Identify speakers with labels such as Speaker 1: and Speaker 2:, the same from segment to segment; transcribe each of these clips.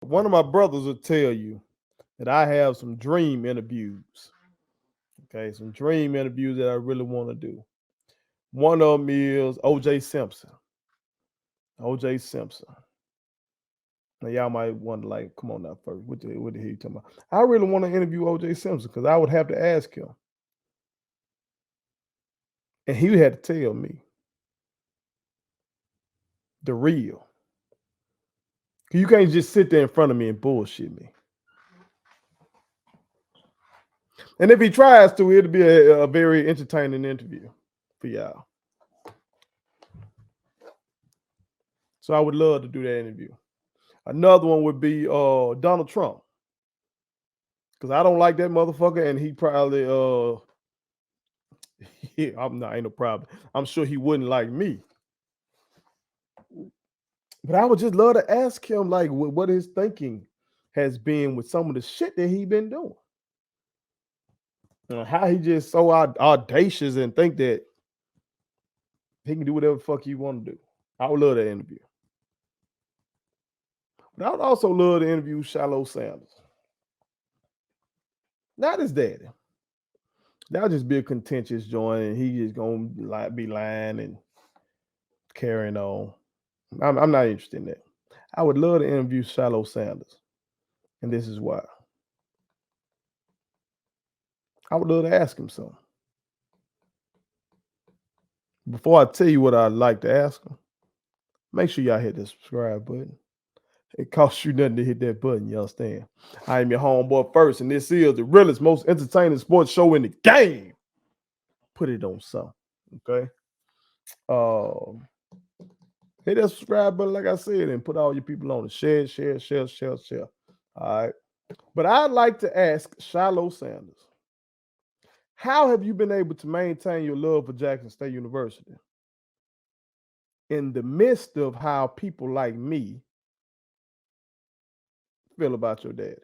Speaker 1: One of my brothers will tell you that I have some dream interviews. Okay, some dream interviews that I really want to do. One of them is OJ Simpson. OJ Simpson. Now y'all might wonder, like, come on now, first, what the hell you talking about? I really want to interview OJ Simpson because I would have to ask him, and he had to tell me the real. You can't just sit there in front of me and bullshit me. And if he tries to, it'll be a very entertaining interview for y'all. So I would love to do that interview. Another one would be Donald Trump. Because I don't like that motherfucker, and he probably ain't no problem. I'm sure he wouldn't like me. But I would just love to ask him like what his thinking has been with some of the shit that he been doing. How he just so audacious and think that he can do whatever the fuck he want to do. I would love that interview. But I would also love to interview Shilo Sanders. Not his daddy. That'll just be a contentious joint, and he just gonna be lying and carrying on. I'm not interested in that. I would love to interview Shilo Sanders, and this is why. I would love to ask him something. Before I tell you what I'd like to ask him, make sure y'all hit the subscribe button. It costs you nothing to hit that button, you understand? I am your homeboy first, and this is the realest, most entertaining sports show in the game. Put it on something, okay? Hit that subscribe button, like I said, and put all your people on it. Share. All right. But I'd like to ask Shilo Sanders, how have you been able to maintain your love for Jackson State University in the midst of how people like me feel about your dad?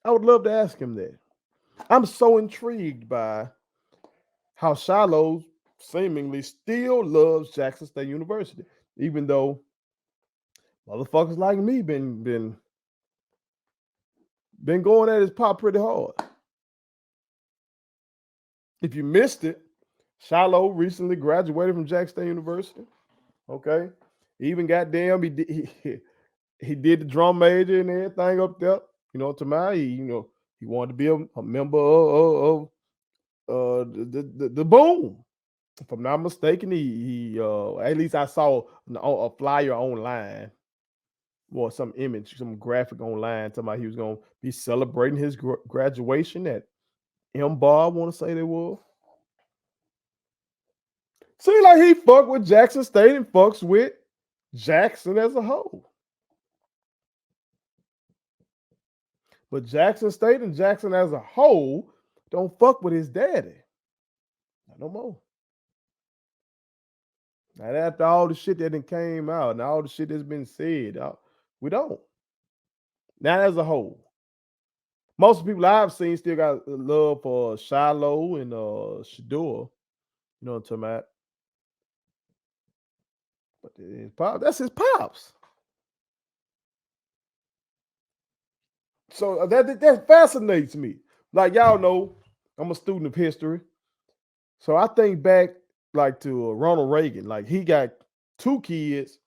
Speaker 1: I would love to ask him that. I'm so intrigued by how Shilo seemingly still loves Jackson State University, even though motherfuckers like me been going at his pop pretty hard. If you missed it, Shilo recently graduated from Jackson State University. Okay, even goddamn he did the drum major and everything up there. You know, to my he wanted to be a member of the Boom. If I'm not mistaken, he at least I saw a flyer online or some image, some graphic online talking about he was gonna be celebrating his graduation at M-Bar. I want to say they were. Seems like he fucked with Jackson State and fucks with Jackson as a whole. But Jackson State and Jackson as a whole don't fuck with his daddy. Not no more. Not after all the shit that came out and all the shit that's been said. We don't. Not as a whole. Most of the people I've seen still got love for Shilo and Shador. You know what I'm talking about? But his pop, that's his pops. So that fascinates me. Like y'all know, I'm a student of history. So I think back like to Ronald Reagan. Like he got 2 kids.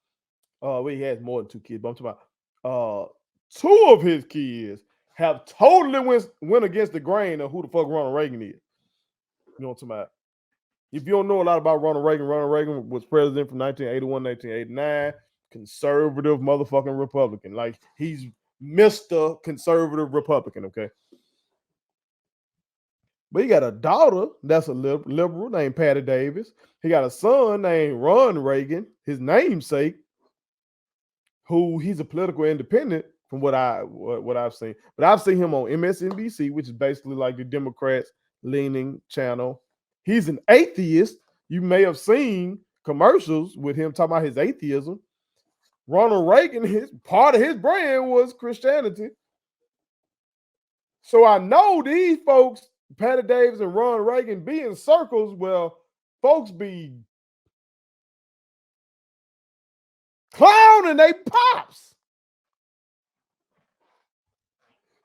Speaker 1: Well, he has more than 2 kids, but I'm talking about 2 of his kids have totally went against the grain of who the fuck Ronald Reagan is. You know what I'm talking about? If you don't know a lot about Ronald Reagan was president from 1981, 1989, conservative motherfucking Republican. Like he's Mr. Conservative Republican, okay? But he got a daughter that's a liberal named Patty Davis. He got a son named Ron Reagan, his namesake, who he's a political independent from what I've seen. But I've seen him on MSNBC, which is basically like the Democrats leaning channel. He's an atheist. You may have seen commercials with him talking about his atheism. Ronald Reagan, part of his brand was Christianity. So I know these folks, Patty Davis and Ron Reagan, be in circles where folks be clowning they pops.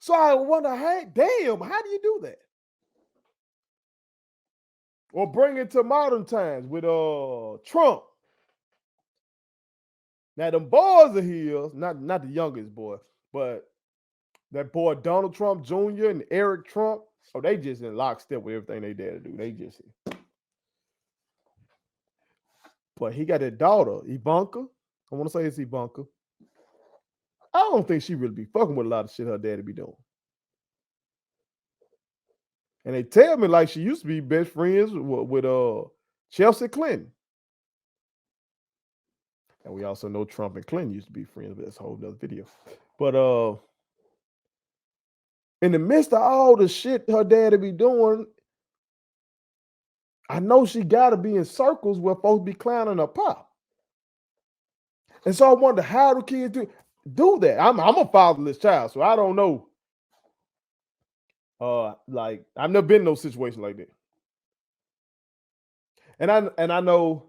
Speaker 1: So I wonder, hey, damn, how do you do that? Or bring it to modern times with Trump. Now them boys are his, not the youngest boy, but that boy Donald Trump Jr. and Eric Trump. Oh, they just in lockstep with everything they dare to do. They just, but he got that daughter, Ivanka. I want to say it's Ivanka. I don't think she really be fucking with a lot of shit her daddy be doing. And they tell me like she used to be best friends with Chelsea Clinton. And we also know Trump and Clinton used to be friends, but that's a whole nother video. But in the midst of all the shit her daddy be doing, I know she gotta be in circles where folks be clowning her pop. And so I wonder how do kids do that? I'm a fatherless child, so I don't know. Like I've never been in no situation like that. And I know,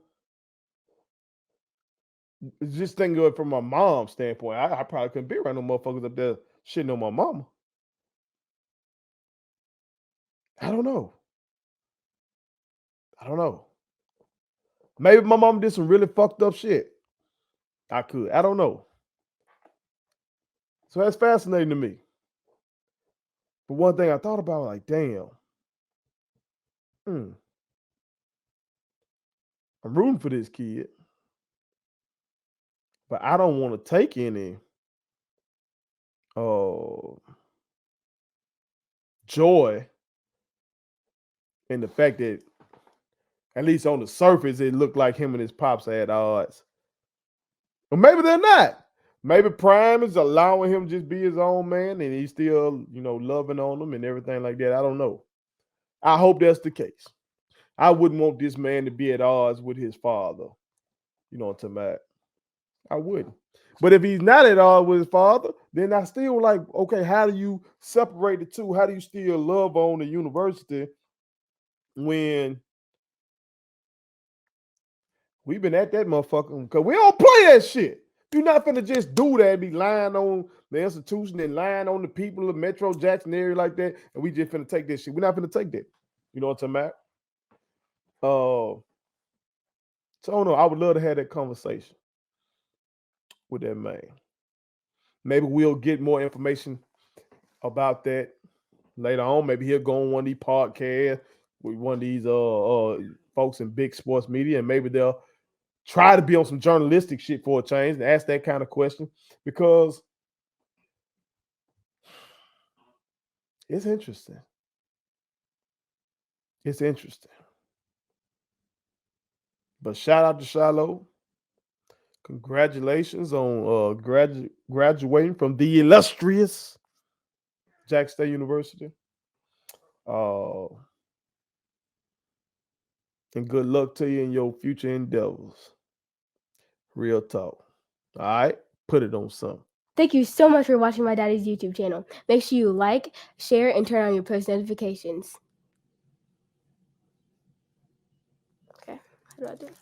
Speaker 1: just thinking of it from my mom's standpoint, I probably couldn't be around no motherfuckers up there shitting on my mama. I don't know. Maybe my mom did some really fucked up shit. I don't know. So that's fascinating to me. But one thing I thought about, like, damn, I'm rooting for this kid, but I don't want to take any joy in the fact that, at least on the surface, it looked like him and his pops had odds. But maybe they're not. Maybe Prime is allowing him to just be his own man and he's still, loving on them and everything like that. I don't know. I hope that's the case. I wouldn't want this man to be at odds with his father. You know what I'm talking about? I wouldn't. But if he's not at odds with his father, then I still like, okay, how do you separate the two? How do you still love on the university when we've been at that motherfucker? Because we don't play that shit. You're not finna just do that and be lying on the institution and lying on the people of Metro Jackson area like that, and we just finna take this shit. We're not finna take that. You know what I'm talking about? So I don't know. I would love to have that conversation with that man. Maybe we'll get more information about that later on. Maybe he'll go on one of these podcasts with one of these folks in big sports media, and maybe they'll try to be on some journalistic shit for a change and ask that kind of question, because it's interesting. It's interesting. But shout out to Shilo. Congratulations on graduating from the illustrious Jack State University. And good luck to you in your future endeavors. Real talk. All right? Put it on something.
Speaker 2: Thank you so much for watching my daddy's YouTube channel. Make sure you like, share, and turn on your post notifications. Okay, how do I do it?